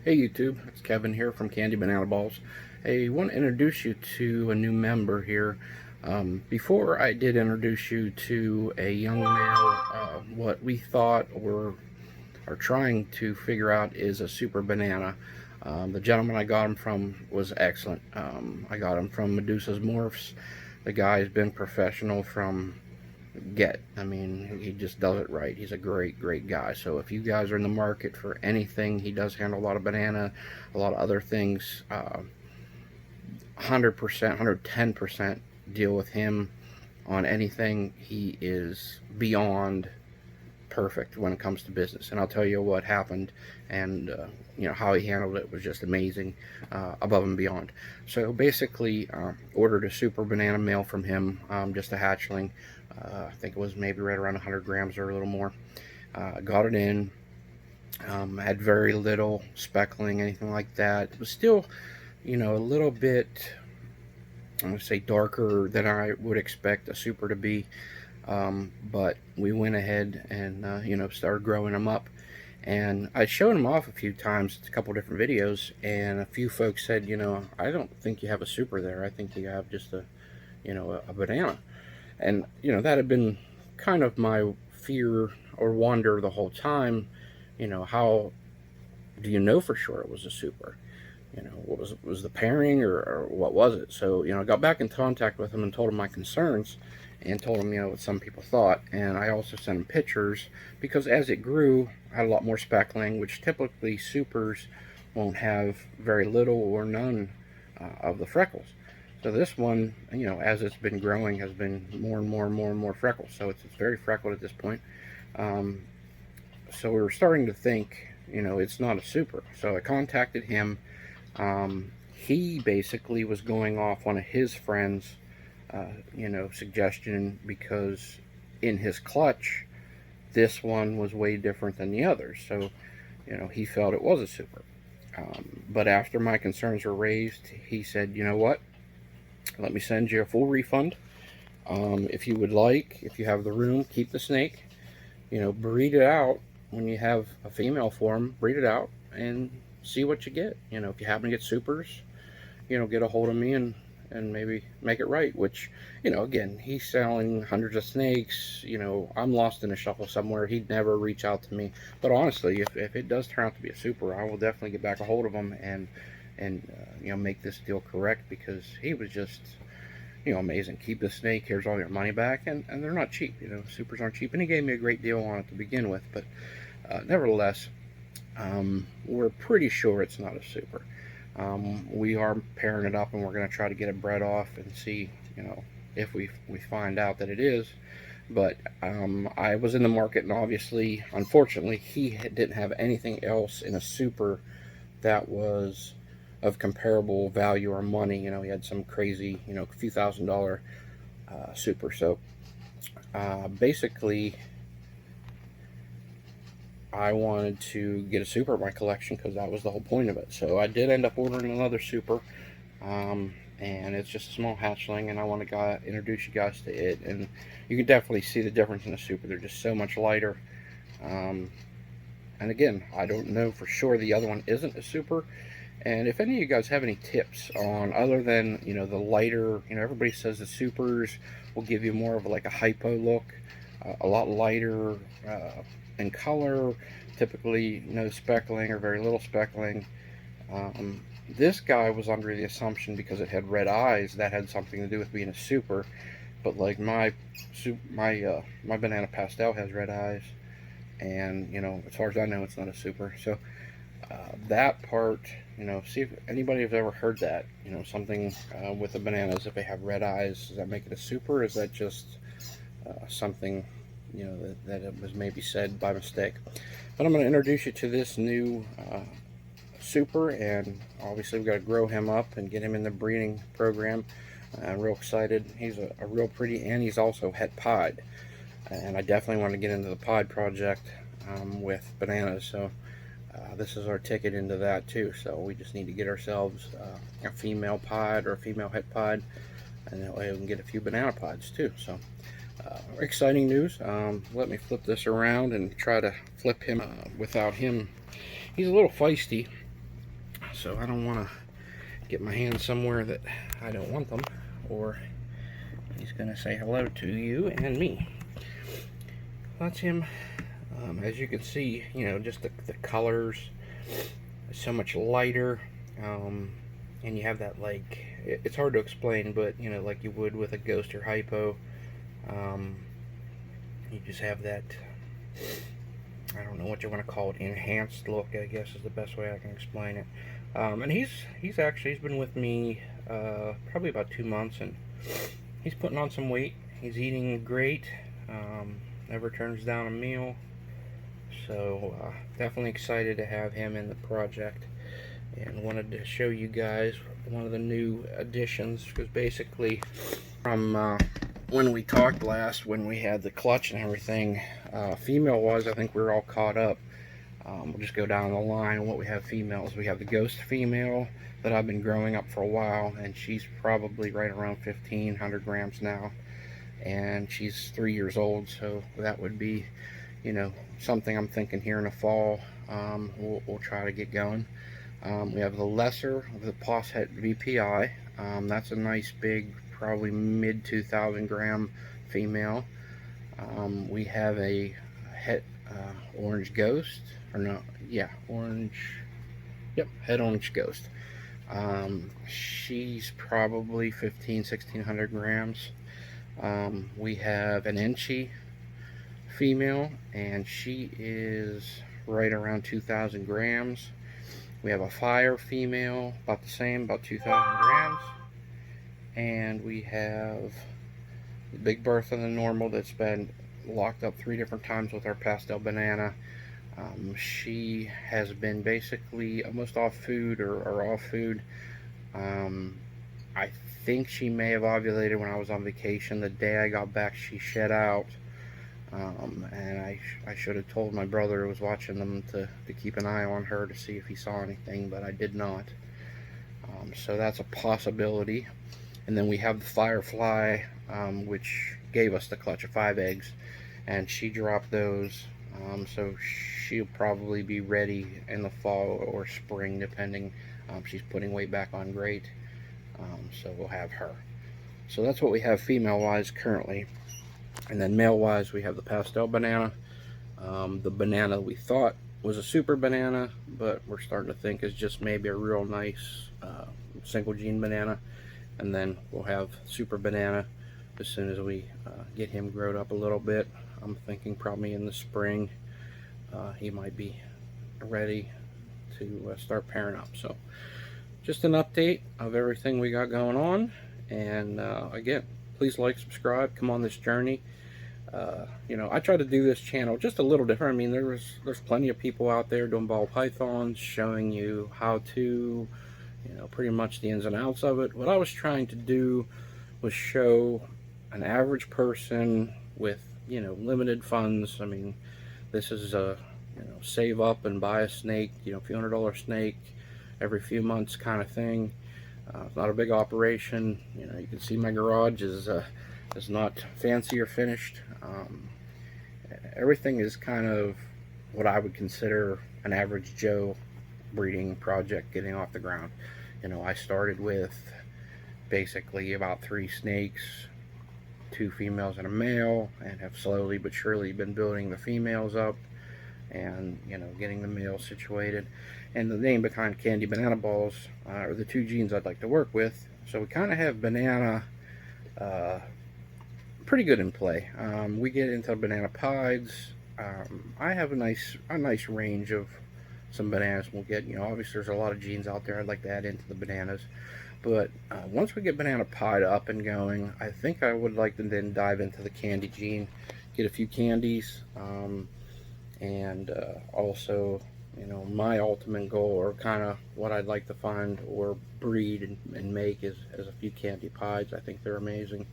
Hey YouTube, it's Kevin here from Candy Banana Balls. Hey, I want to introduce you to a new member here. Before I did introduce you to a young male, what we thought or are trying to figure out is a super banana. The gentleman I got him from was excellent. I got him from Medusa's Morphs. The guy's been professional from get. I mean, he just does it right. He's a great guy. So if you guys are in the market for anything, he does handle a lot of banana, a lot of other things. 100%, 110% deal with him on anything. He is beyond perfect when it comes to business, and I'll tell you what happened, and how he handled it was just amazing, above and beyond. So basically, ordered a super banana male from him, just a hatchling. I think it was maybe right around 100 grams or a little more. Got it in. Had very little speckling, anything like that. It was still, a little bit, I'm going to say, darker than I would expect a super to be. But we went ahead and started growing them up, and I showed them off a few times, a couple different videos, and a few folks said, I don't think you have a super there. I think you have just a banana. And that had been kind of my fear or wonder the whole time. How do you know for sure it was a super? What was the pairing, or what was it? So I got back in contact with him and told him my concerns, and told him what some people thought. And I also sent him pictures, because as it grew, I had a lot more speckling, which typically supers won't have very little or none of the freckles. So this one, as it's been growing, has been more and more and more and more freckles. So it's very freckled at this point. So we were starting to think, it's not a super. So I contacted him. He basically was going off one of his friends' suggestion, because in his clutch, this one was way different than the others. So, he felt it was a super. But after my concerns were raised, he said, you know what? Let me send you a full refund. If you would like, if you have the room, keep the snake. Breed it out. When you have a female for him, breed it out and see what you get. If you happen to get supers, get a hold of me and maybe make it right. Which, again, he's selling hundreds of snakes. I'm lost in a shuffle somewhere. He'd never reach out to me. But honestly, if it does turn out to be a super, I will definitely get back a hold of him and make this deal correct, because he was just amazing. Keep the snake, here's all your money back, and they're not cheap. Supers aren't cheap, and he gave me a great deal on it to begin with. But nevertheless, we're pretty sure it's not a super. We are pairing it up, and we're going to try to get it bred off and see, if we find out that it is. But I was in the market, and obviously, unfortunately, he didn't have anything else in a super that was of comparable value or money. He had some crazy, few $1,000 super. So basically, I wanted to get a super in my collection, because that was the whole point of it. So I did end up ordering another super, and it's just a small hatchling, and I want to introduce you guys to it. And you can definitely see the difference in the super. They're just so much lighter. And again, I don't know for sure the other one isn't a super. And if any of you guys have any tips on, other than the lighter, everybody says the supers will give you more of like a hypo look, a lot lighter in color, typically no speckling or very little speckling. This guy was under the assumption, because it had red eyes, that had something to do with being a super. But like my banana pastel has red eyes, and as far as I know, it's not a super. So that part, see if anybody has ever heard that, something with the bananas, if they have red eyes, does that make it a super? Or is that just something, that it was maybe said by mistake? But I'm going to introduce you to this new super, and obviously we've got to grow him up and get him in the breeding program. I'm real excited. He's a real pretty, and he's also het pied, and I definitely want to get into the pied project with bananas. So this is our ticket into that too. So we just need to get ourselves a female pied or a female het pied, and that way we can get a few banana pieds too. So exciting news. Let me flip this around and try to flip him without him. He's a little feisty, so I don't want to get my hands somewhere that I don't want them, or he's going to say hello to you and me. That's him. As you can see, you know, just the colors is so much lighter, and you have that, like, it's hard to explain, but you know, like you would with a Ghost or Hypo, you just have that, I don't know what you want to call it, enhanced look, I guess is the best way I can explain it. And he's been with me probably about 2 months, and he's putting on some weight. He's eating great. Never turns down a meal. So definitely excited to have him in the project, and wanted to show you guys one of the new additions, because basically from when we talked last, when we had the clutch and everything, female wise, I think we're all caught up. We'll just go down the line. What we have females, we have the Ghost female that I've been growing up for a while, and she's probably right around 1,500 grams now, and she's 3 years old, so that would be, you know, something I'm thinking here in the fall. We'll try to get going. We have the lesser of the Posset VPI. That's a nice big, probably mid 2,000 gram female. We have a orange ghost, or no, yeah, orange, yep, head orange ghost. She's probably 1,600 grams. We have an Enchi female, and she is right around 2,000 grams. We have a Fire female, about the same, about 2,000 grams. And we have the Big Bertha, the normal, that's been locked up 3 different times with our Pastel Banana. She has been basically almost off food, or off food. I think she may have ovulated when I was on vacation. The day I got back, she shed out. And I should have told my brother who was watching them to keep an eye on her to see if he saw anything, but I did not. So that's a possibility. And then we have the Firefly, which gave us the clutch of 5 eggs, and she dropped those. So she'll probably be ready in the fall or spring, depending. She's putting weight back on great, so we'll have her. So that's what we have female wise currently. And then male wise, we have the Pastel Banana. The banana we thought was a Super Banana, but we're starting to think is just maybe a real nice single gene banana. And then we'll have Super Banana as soon as we get him growed up a little bit. I'm thinking probably in the spring he might be ready to start pairing up. So just an update of everything we got going on. And again, please like, subscribe, come on this journey. You know, I try to do this channel just a little different. I mean, there's plenty of people out there doing ball pythons, showing you how to, you know, pretty much the ins and outs of it. What I was trying to do was show an average person with, you know, limited funds. I mean, this is a, you know, save up and buy a snake, you know, few $100 snake every few months kind of thing. It's not a big operation. You know, you can see my garage is not fancy or finished. Everything is kind of what I would consider an average Joe breeding project getting off the ground. You know, I started with basically about 3 snakes, 2 females and a male, and have slowly but surely been building the females up, and, you know, getting the male situated. And the name behind Candy Banana Balls are the 2 genes I'd like to work with. So we kind of have banana pretty good in play. We get into banana pieds. I have a nice range of some bananas we'll get. You know, obviously there's a lot of genes out there I'd like to add into the bananas. But once we get banana pied up and going, I think I would like to then dive into the candy gene, get a few candies, and also, you know, my ultimate goal, or kind of what I'd like to find or breed and make, is a few candy pieds. I think they're amazing.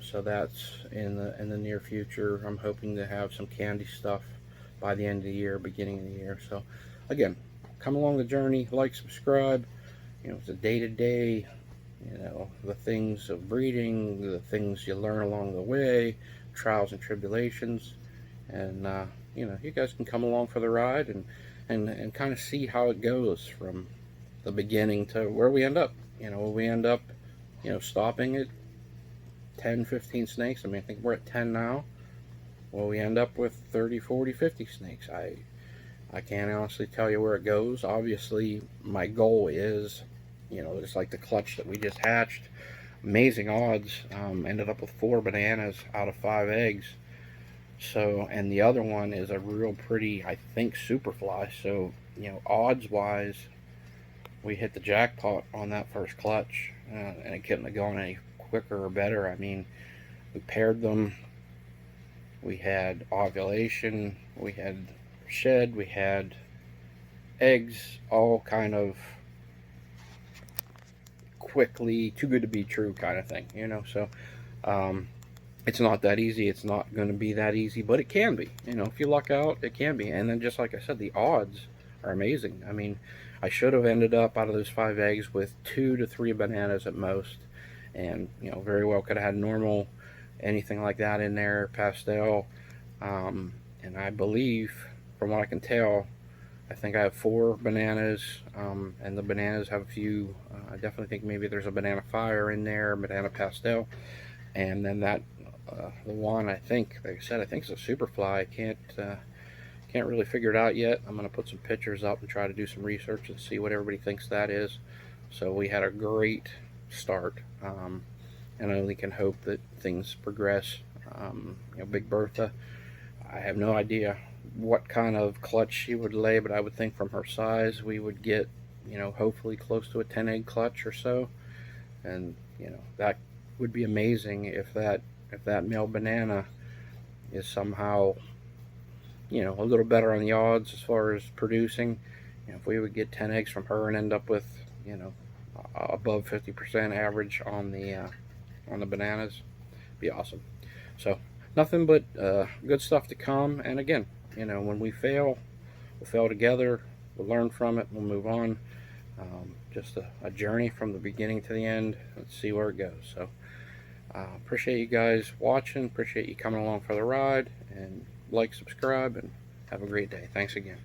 So that's in the near future. I'm hoping to have some candy stuff by the end of the year, beginning of the year. So again, come along the journey, like, subscribe. You know, it's a day-to-day, you know, the things of breeding, the things you learn along the way, trials and tribulations. And you know, you guys can come along for the ride and kind of see how it goes from the beginning to where we end up. We end up, stopping at 10, 15 snakes. I mean, I think we're at 10 now. Well, we end up with 30, 40, 50 snakes. I can't honestly tell you where it goes. Obviously, my goal is, just like the clutch that we just hatched, amazing odds. Ended up with 4 bananas out of 5 eggs. So, and the other one is a real pretty, I think, superfly. So, odds wise, we hit the jackpot on that first clutch, and it couldn't have gone any quicker or better. I mean, we paired them. We had ovulation. We had shed. We had eggs, all kind of quickly, too good to be true kind of thing, So, it's not that easy. It's not going to be that easy, but it can be. If you luck out, it can be. And then, just like I said, the odds are amazing. I mean, I should have ended up out of those 5 eggs with 2 to 3 bananas at most, and very well could have had normal, anything like that in there, pastel. And I believe, from what I can tell, I think I have 4 bananas, and the bananas have a few. I definitely think maybe there's a banana fire in there, banana pastel, and then that the one, I think, like I said, I think it's a superfly. I can't really figure it out yet. I'm going to put some pictures up and try to do some research and see what everybody thinks that is. So we had a great start, and I only can hope that things progress. Big Bertha, I have no idea what kind of clutch she would lay, but I would think from her size we would get, hopefully close to a 10 egg clutch or so. And that would be amazing if that male banana is somehow, a little better on the odds as far as producing. If we would get 10 eggs from her and end up with, above 50% average on the bananas, be awesome. So, nothing but good stuff to come. And again, when we fail, we'll fail together. We'll learn from it. We'll move on. Just a journey from the beginning to the end. Let's see where it goes. So, appreciate you guys watching. Appreciate you coming along for the ride. And like, subscribe, and have a great day. Thanks again.